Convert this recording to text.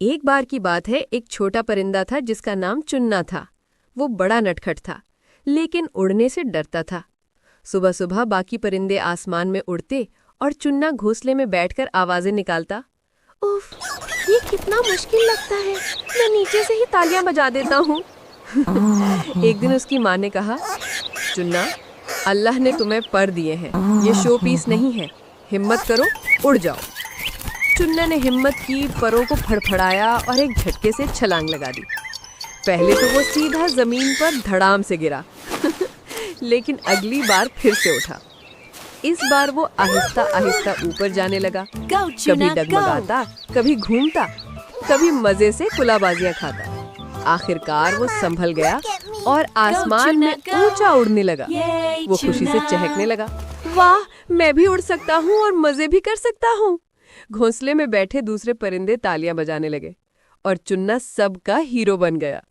एक बार की बात है, एक छोटा परिंदा था जिसका नाम चुन्ना था। वो बड़ा नटखट था, लेकिन उड़ने से डरता था। सुबह सुबह बाकी परिंदे आसमान में उड़ते और चुन्ना घोंसले में बैठकर आवाजें निकालता। उफ, ये कितना मुश्किल लगता है, मैं नीचे से ही तालियां बजा देता हूँ। एक दिन उसकी माँ ने कहा, चुन्ना, अल्लाह ने तुम्हें पर दिए हैं, ये शो पीस नहीं है, हिम्मत करो, उड़ जाओ। चुन्ना ने हिम्मत की, परों को फड़फड़ाया और एक झटके से छलांग लगा दी। पहले तो वो सीधा जमीन पर धड़ाम से गिरा, लेकिन अगली बार फिर से उठा। इस बार वो आहिस्ता आहिस्ता ऊपर जाने लगा, कभी डगमगाता, कभी घूमता, कभी मजे से कुलाबाजियां खाता। आखिरकार वो संभल गया और आसमान में ऊंचा उड़ने लगा। वो खुशी से चहकने लगा, वाह, मैं भी उड़ सकता हूँ और मजे भी कर सकता हूँ। घोंसले में बैठे दूसरे परिंदे तालियां बजाने लगे और चुन्ना सबका हीरो बन गया।